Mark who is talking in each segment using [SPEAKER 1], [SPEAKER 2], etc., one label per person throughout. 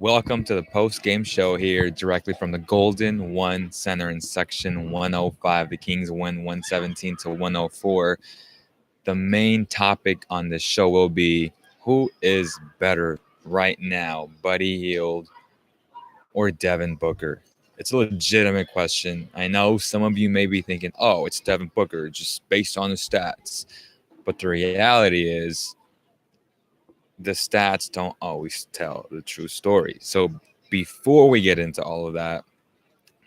[SPEAKER 1] Welcome to the post-game show here directly from the Golden One Center in Section 105. The Kings win 117 to 104. The main topic on this show will be who is better right now, Buddy Hield or Devin Booker? It's a legitimate question. I know some of you may be thinking, oh, it's Devin Booker just based on the stats. But the reality is the stats don't always tell the true story. So before we get into all of that,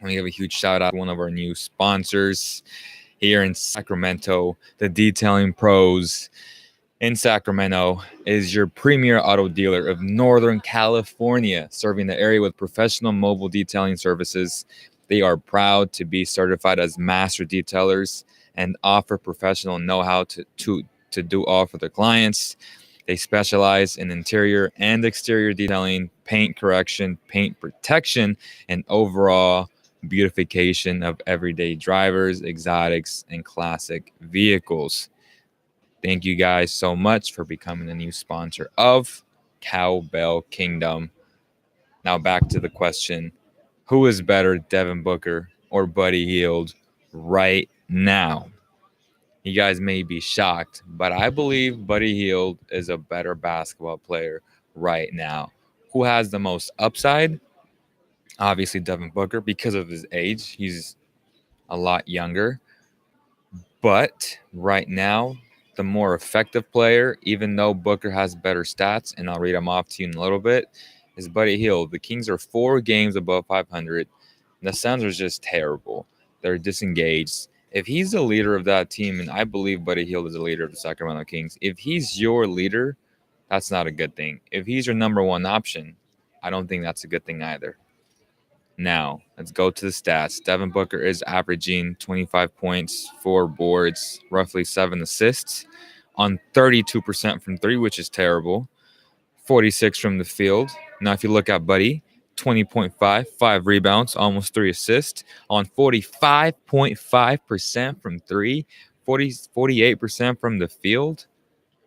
[SPEAKER 1] let me give a huge shout out to one of our new sponsors here in Sacramento. The Detailing Pros in Sacramento is your premier auto dealer of Northern California, serving the area with professional mobile detailing services. They are proud to be certified as master detailers and offer professional know-how to do all for their clients. They specialize in interior and exterior detailing, paint correction, paint protection, and overall beautification of everyday drivers, exotics, and classic vehicles. Thank you guys so much for becoming a new sponsor of Cowbell Kingdom. Now back to the question, who is better, Devin Booker or Buddy Hield right now? You guys may be shocked, but I believe Buddy Hield is a better basketball player right now. Who has the most upside? Obviously, Devin Booker, because of his age. He's a lot younger. But right now, the more effective player, even though Booker has better stats, and I'll read them off to you in a little bit, is Buddy Hield. The Kings are 4 games above 500. And the Suns are just terrible. They're disengaged. If he's the leader of that team, and I believe Buddy Hield is the leader of the Sacramento Kings, if he's your leader, that's not a good thing. If he's your number one option, I don't think that's a good thing either. Now, let's go to the stats. Devin Booker is averaging 25 points, 4 boards, roughly 7 assists on 32% from 3, which is terrible. 46 from the field. Now, if you look at Buddy, 20.5, 5 rebounds, almost 3 assists on 45.5% from 3, 48% from the field,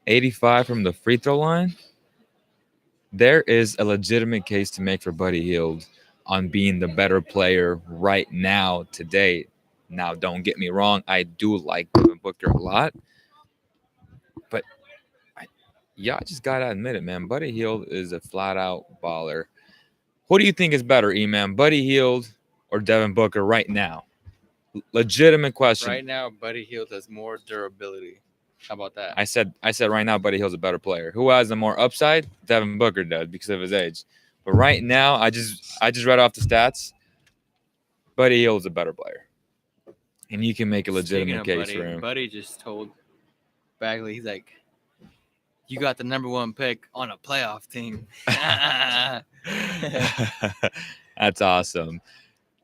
[SPEAKER 1] 85 from the free throw line. There is a legitimate case to make for Buddy Hield on being the better player right now, today. Now, don't get me wrong, I do like Devin Booker a lot, but I just gotta admit it, man. Buddy Hield is a flat-out baller. What do you think is better, E-Man, Buddy Hield or Devin Booker right now? Legitimate question.
[SPEAKER 2] Right now, Buddy Hield has more durability. How about that?
[SPEAKER 1] I said right now, Buddy Hield's a better player. Who has the more upside? Devin Booker does because of his age. But right now, I just read off the stats. Buddy Hield's a better player, and you can make a legitimate case for him.
[SPEAKER 2] Buddy just told Bagley, he's like, "You got the number 1 pick on a playoff team."
[SPEAKER 1] That's awesome.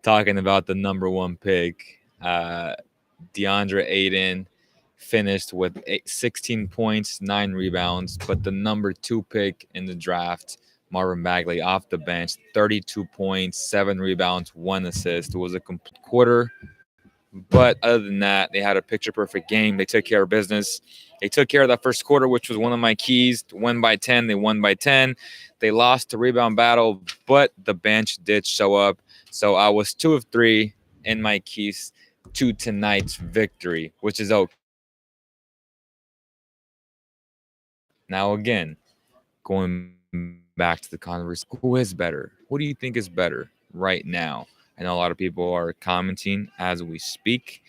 [SPEAKER 1] Talking about the number 1 pick, DeAndre Ayton finished with 16 points, 9 rebounds, but the number 2 pick in the draft, Marvin Bagley, off the bench, 32 points, 7 rebounds, 1 assist. It was a complete quarter. But other than that, they had a picture-perfect game. They took care of business. They took care of that first quarter, which was one of my keys. Win by 10. They won by 10. They lost the rebound battle, but the bench did show up. So I was 2 of 3 in my keys to tonight's victory, which is okay. Now, again, going back to the conversation, who is better? What do you think is better right now? I know a lot of people are commenting as we speak.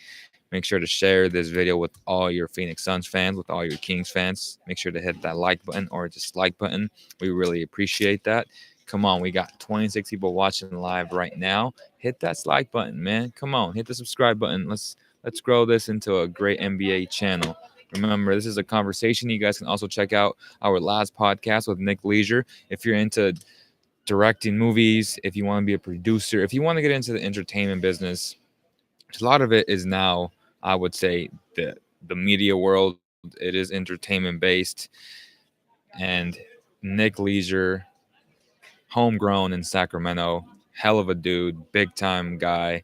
[SPEAKER 1] Make sure to share this video with all your Phoenix Suns fans, with all your Kings fans. Make sure to hit that like button or dislike button. We really appreciate that. Come on, we got 26 people watching live right now. Hit that like button, man. Come on, hit the subscribe button. Let's grow this into a great NBA channel. Remember, this is a conversation. You guys can also check out our last podcast with Nick Leisure. If you're into directing movies, if you want to be a producer, if you want to get into the entertainment business, a lot of it is now, I would say, the media world. It is entertainment based. And Nick Leisure, homegrown in Sacramento, hell of a dude, big time guy,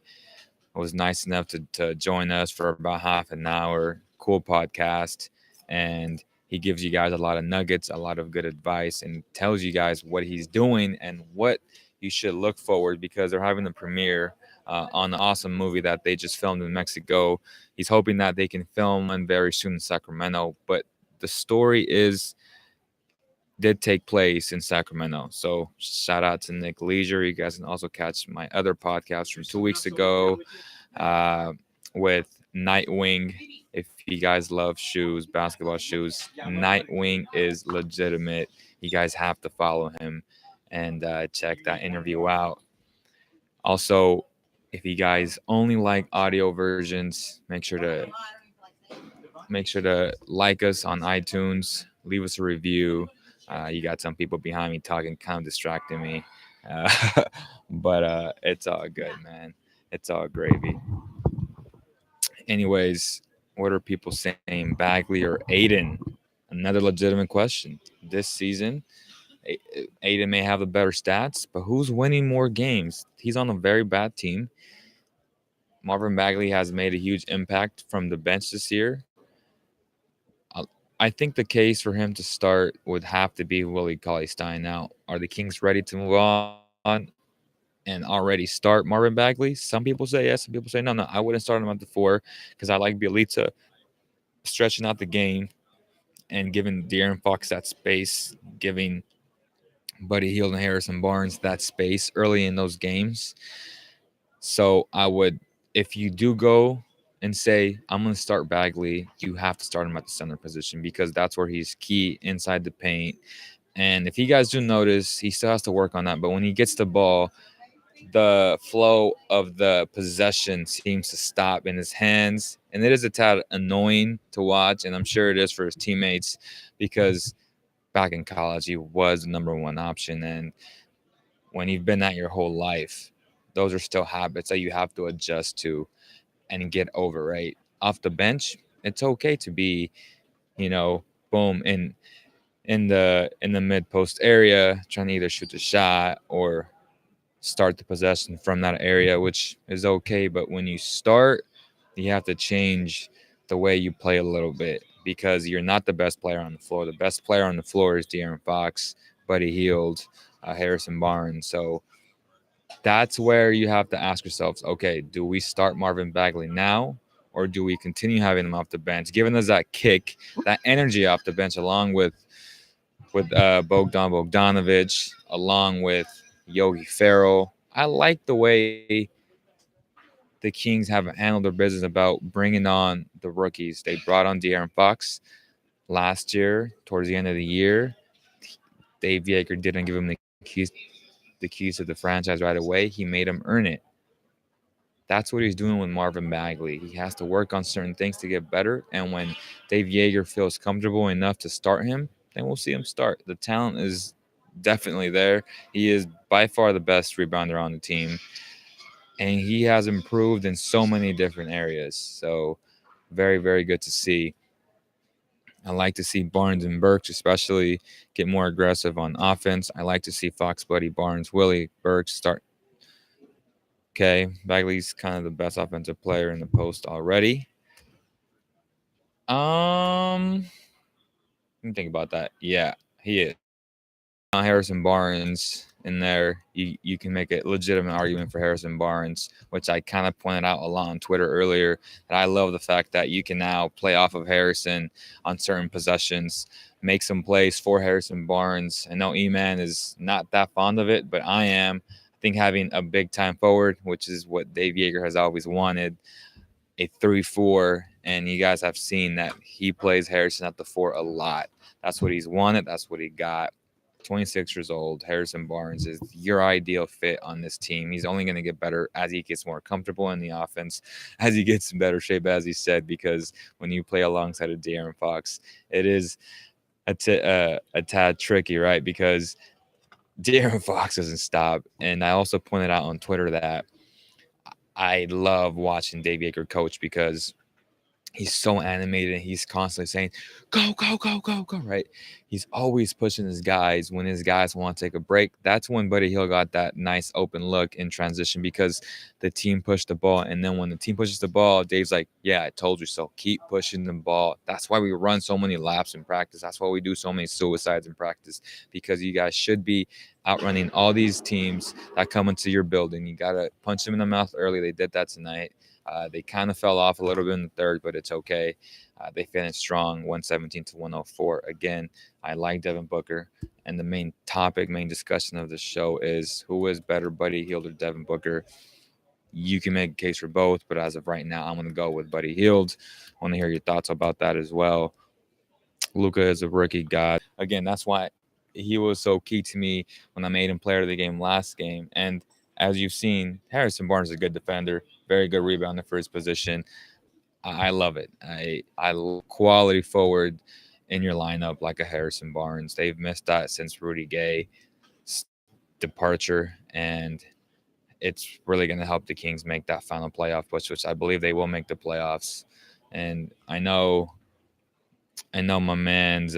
[SPEAKER 1] was nice enough to join us for about half an hour. Cool podcast. And He gives you guys a lot of nuggets, a lot of good advice, and tells you guys what he's doing and what you should look forward, because they're having the premiere on the awesome movie that they just filmed in Mexico. He's hoping that they can film one very soon in Sacramento, but the story did take place in Sacramento. So shout out to Nick Leisure. You guys can also catch my other podcast from 2 weeks ago uh, with Nightwing. If you guys love shoes, basketball shoes, Nightwing is legitimate. You guys have to follow him and check that interview out. Also, if you guys only like audio versions, make sure to like us on iTunes, leave us a review. You got some people behind me talking, kind of distracting me, uh, but it's all good, man. It's all gravy. Anyways, what are people saying, Bagley or Aiden? Another legitimate question. This season, Aiden may have the better stats, but who's winning more games? He's on a very bad team. Marvin Bagley has made a huge impact from the bench this year. I think the case for him to start would have to be Willie Cauley-Stein. Now, are the Kings ready to move on and already start Marvin Bagley? Some people say yes, some people say no. No, I wouldn't start him at the 4 because I like Bielitsa stretching out the game and giving De'Aaron Fox that space, giving Buddy Hield and Harrison Barnes that space early in those games. So I would, if you do go and say, I'm going to start Bagley, you have to start him at the center position because that's where he's key inside the paint. And if you guys do notice, he still has to work on that. But when he gets the ball, the flow of the possession seems to stop in his hands. And it is a tad annoying to watch. And I'm sure it is for his teammates because back in college, he was the number one option. And when you've been that your whole life, those are still habits that you have to adjust to and get over, right? Off the bench, it's okay to be, boom, in the mid post area, trying to either shoot a shot or start the possession from that area, which is okay. But when you start, you have to change the way you play a little bit because you're not the best player on the floor. The best player on the floor is De'Aaron Fox, Buddy Hield, Harrison Barnes. So that's where you have to ask yourselves, okay, do we start Marvin Bagley now or do we continue having him off the bench, giving us that kick, that energy off the bench, along with Bogdan Bogdanovic, along with Yogi Ferrell? I like the way the Kings have handled their business about bringing on the rookies. They brought on De'Aaron Fox last year, towards the end of the year. Dave Yeager didn't give him the keys to the franchise right away. He made him earn it. That's what he's doing with Marvin Bagley. He has to work on certain things to get better. And when Dave Yeager feels comfortable enough to start him, then we'll see him start. The talent is definitely there. He is by far the best rebounder on the team. And he has improved in so many different areas. So very, very good to see. I like to see Barnes and Burks especially get more aggressive on offense. I like to see Fox, Buddy, Barnes, Willie, Burks start. Okay, Bagley's kind of the best offensive player in the post already. Let me think about that. Yeah, he is. Harrison Barnes in there, you can make a legitimate argument for Harrison Barnes, which I kind of pointed out a lot on Twitter earlier. And I love the fact that you can now play off of Harrison on certain possessions, make some plays for Harrison Barnes. I know E-Man is not that fond of it, but I am. I think having a big time forward, which is what Dave Yeager has always wanted, a 3-4, and you guys have seen that he plays Harrison at the 4 a lot. That's what he's wanted. That's what he got. 26 years old, Harrison Barnes is your ideal fit on this team. He's only going to get better as he gets more comfortable in the offense, as he gets in better shape, as he said, because when you play alongside of De'Aaron Fox, it is a tad tricky, right? Because De'Aaron Fox doesn't stop. And I also pointed out on Twitter that I love watching Dave Yeager coach because He's so animated and he's constantly saying, go, go, go, go, go, right? He's always pushing his guys. When his guys want to take a break, that's when Buddy Hield got that nice open look in transition because the team pushed the ball. And then when the team pushes the ball, Dave's like, yeah, I told you so. Keep pushing the ball. That's why we run so many laps in practice. That's why we do so many suicides in practice, because you guys should be outrunning all these teams that come into your building. You got to punch them in the mouth early. They did that tonight. They kind of fell off a little bit in the third, but it's okay. They finished strong, 117 to 104. Again, I like Devin Booker. And the main discussion of the show is who is better, Buddy Hield or Devin Booker? You can make a case for both, but as of right now, I'm going to go with Buddy Hield. I want to hear your thoughts about that as well. Luka is a rookie god. Again, that's why he was so key to me when I made him player of the game last game. And as you've seen, Harrison Barnes is a good defender, very good rebounder for his position. I love it. I love quality forward in your lineup like a Harrison Barnes. They've missed that since Rudy Gay's departure, and it's really going to help the Kings make that final playoff push, which I believe they will make the playoffs. And I know my man's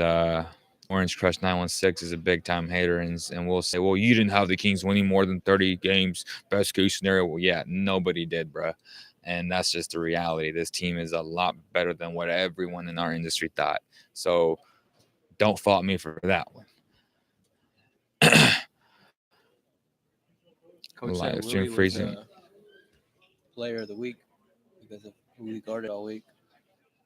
[SPEAKER 1] Orange Crush 916 is a big time hater, and will say, well, you didn't have the Kings winning more than 30 games. Best case scenario. Well, yeah, nobody did, bruh. And that's just the reality. This team is a lot better than what everyone in our industry thought. So don't fault me for that one.
[SPEAKER 2] Coach said
[SPEAKER 1] Live stream
[SPEAKER 2] Willie was
[SPEAKER 1] freezing.
[SPEAKER 2] player of the week because of who he guarded all week.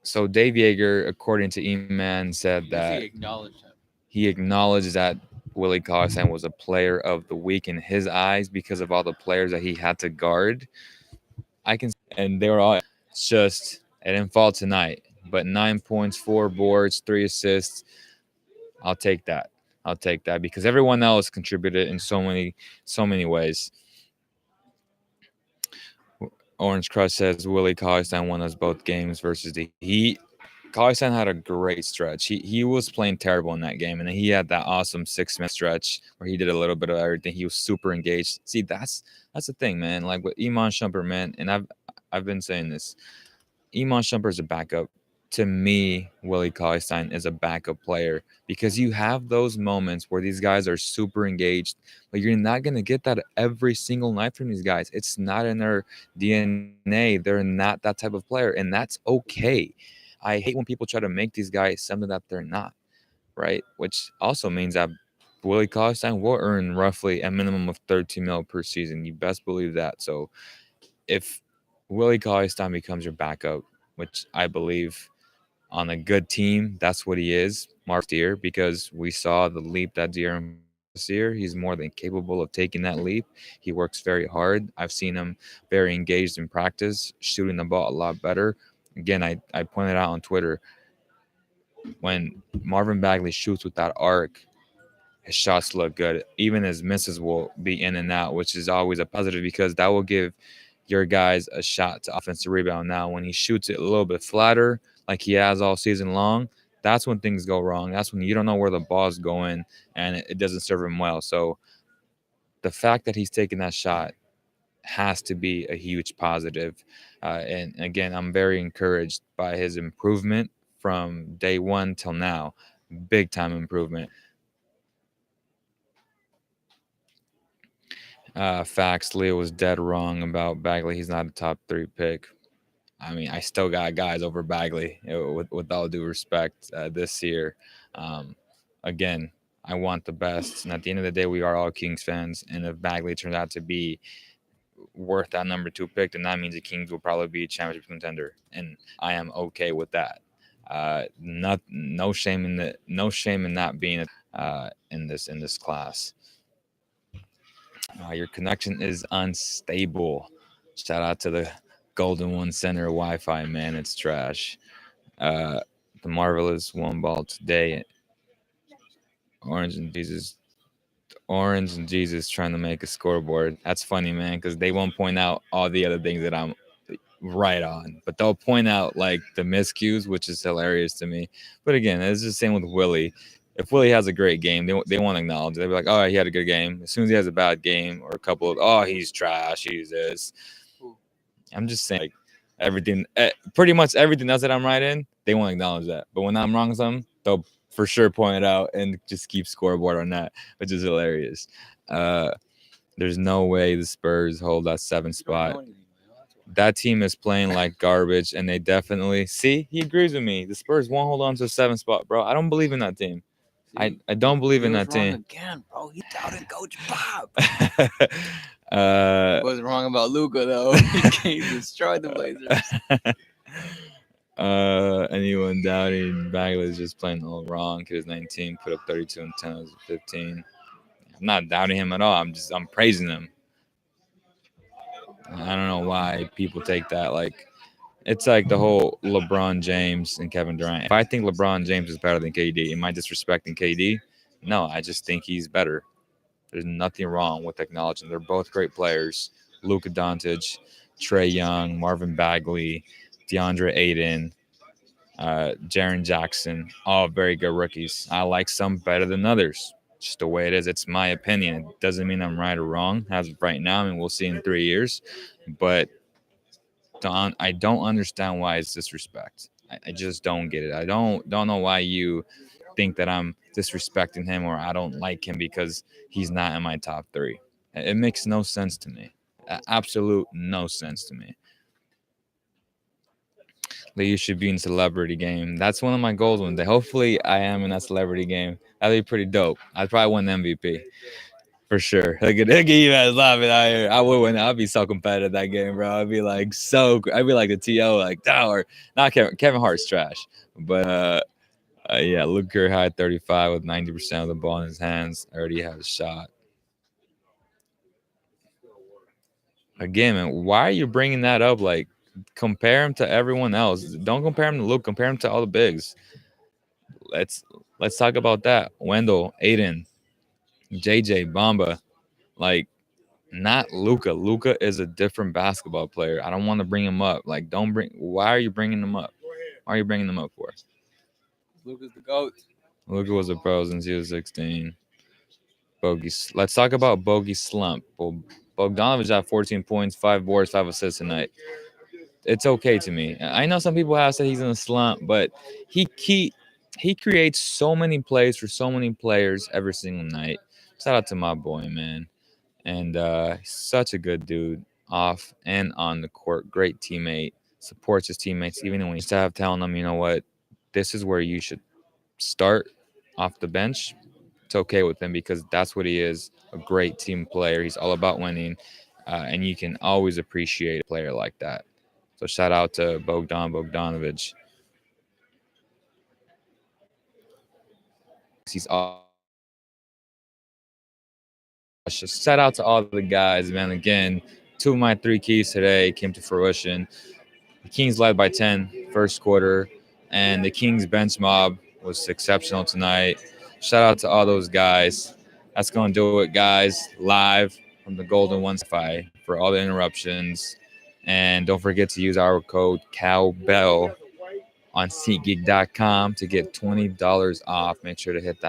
[SPEAKER 1] So Dave Yeager, according to E-Man, said
[SPEAKER 2] He
[SPEAKER 1] that
[SPEAKER 2] acknowledged him.
[SPEAKER 1] he acknowledged that Willie Cauley-Stein was a player of the week in his eyes because of all the players that he had to guard. And they were all just, it didn't fall tonight, but 9 points, 4 boards, 3 assists. I'll take that. Because everyone else contributed in so many ways. Orange Crush says Willie Cauley-Stein won us both games versus the Heat. Cauley-Stein had a great stretch. He was playing terrible in that game, and then he had that awesome 6-minute stretch where he did a little bit of everything. He was super engaged. See, that's the thing, man. Like with Iman Shumpert, man, and I've been saying this. Iman Shumpert is a backup. To me, Willie Cauley-Stein is a backup player because you have those moments where these guys are super engaged, but you're not going to get that every single night from these guys. It's not in their DNA. They're not that type of player, and that's okay. I hate when people try to make these guys something that they're not, right? Which also means that Willie Cauley-Stein will earn roughly a minimum of 13 mil per season. You best believe that. So if Willie Cauley-Stein becomes your backup, which I believe on a good team, that's what he is, Mark Deere, because we saw the leap that Deere this year. He's more than capable of taking that leap. He works very hard. I've seen him very engaged in practice, shooting the ball a lot better. Again, I pointed out on Twitter, when Marvin Bagley shoots with that arc, his shots look good. Even his misses will be in and out, which is always a positive because that will give your guys a shot to offensive rebound. Now, when he shoots it a little bit flatter, like he has all season long, that's when things go wrong. That's when you don't know where the ball's going, and it doesn't serve him well. So the fact that he's taking that shot has to be a huge positive. And again, I'm very encouraged by his improvement from day one till now. Big time improvement. Facts. Leo was dead wrong about Bagley. He's not a top 3 pick. I mean, I still got guys over Bagley, with all due respect, this year. Again, I want the best. And at the end of the day, we are all Kings fans. And if Bagley turns out to be worth that number 2 pick, then that means the Kings will probably be a championship contender. And I am okay with that. No shame in that being in this class. Your connection is unstable. Shout out to the Golden One Center Wi-Fi, man. It's trash. The Marvelous one ball today. Orange and Jesus trying to make a scoreboard. That's funny, man, because they won't point out all the other things that I'm right on, but they'll point out like the miscues, which is hilarious to me. But again, it's the same with Willie. If Willie has a great game, they won't acknowledge it. They'll be like, oh, he had a good game. As soon as he has a bad game or a couple of, oh, he's trash, he's this. I'm just saying, like, Pretty much everything else that I'm right in, they won't acknowledge that. But when I'm wrong on something, they'll for sure point it out and just keep scoreboard on that, which is hilarious. There's no way the Spurs hold that 7th spot. That team is playing like garbage, and they definitely see. He agrees with me. The Spurs won't hold on to the 7th spot, bro. I don't believe in that team. I don't believe in that team.
[SPEAKER 2] Again, bro. He doubted Coach Bob.
[SPEAKER 1] He
[SPEAKER 2] wasn't wrong about Luka though. He destroyed the Blazers.
[SPEAKER 1] Anyone doubting Bagley is just playing all wrong. Kid is 19, put up 32 and 10 as 15. I'm not doubting him at all. I'm praising him. I don't know why people take that like it's like the whole LeBron James and Kevin Durant. If I think LeBron James is better than KD, am I disrespecting KD? No, I just think he's better. There's nothing wrong with acknowledging they're both great players. Luka Doncic, Trae Young, Marvin Bagley, DeAndre Ayton, Jaren Jackson, all very good rookies. I like some better than others. Just the way it is. It's my opinion. It doesn't mean I'm right or wrong as of right now, and we'll see in 3 years. But I don't understand why it's disrespect. I just don't get it. I don't know why you think that I'm disrespecting him or I don't like him because he's not in my top 3. It makes no sense to me. Absolute no sense to me. You should be in celebrity game. That's one of my goals one day. Hopefully I am in that celebrity game. That'd be pretty dope. I'd probably win the MVP. For sure. Look at you guys laughing out here. I would win. I'd be so competitive that game, bro. I'd be like the T.O. like or not Kevin Hart's trash. But yeah, Luke Curry had 35 with 90% of the ball in his hands. Already had a shot. Again, man, why are you bringing that up? Like, compare him to everyone else. Don't compare him to Luke. Compare him to all the bigs. Let's talk about that. Wendell, Aiden, JJ, Bamba, like. Not Luka. Luka is a different basketball player. I don't want to bring him up. Like, why are you bringing him up? Why are you bringing him up for?
[SPEAKER 2] Luka's the GOAT.
[SPEAKER 1] Luka was a pro since he was 16. Let's talk about Bogey slump. Well, Bogdanovic had 14 points, 5 boards, 5 assists tonight. It's okay to me. I know some people have said he's in a slump, but he creates so many plays for so many players every single night. Shout out to my boy, man. And such a good dude off and on the court. Great teammate. Supports his teammates even when he's telling them, you know what, this is where you should start off the bench. It's okay with him because that's what he is, a great team player. He's all about winning, and you can always appreciate a player like that. So shout out to Bogdan Bogdanovic. He's all. Shout out to all the guys, man. Again, 2 of my 3 keys today came to fruition. The Kings led by 10 first quarter, and the Kings bench mob was exceptional tonight. Shout out to all those guys. That's going to do it, guys, live from the Golden One for all the interruptions. And don't forget to use our code COWBELL on SeatGeek.com to get $20 off. Make sure to hit that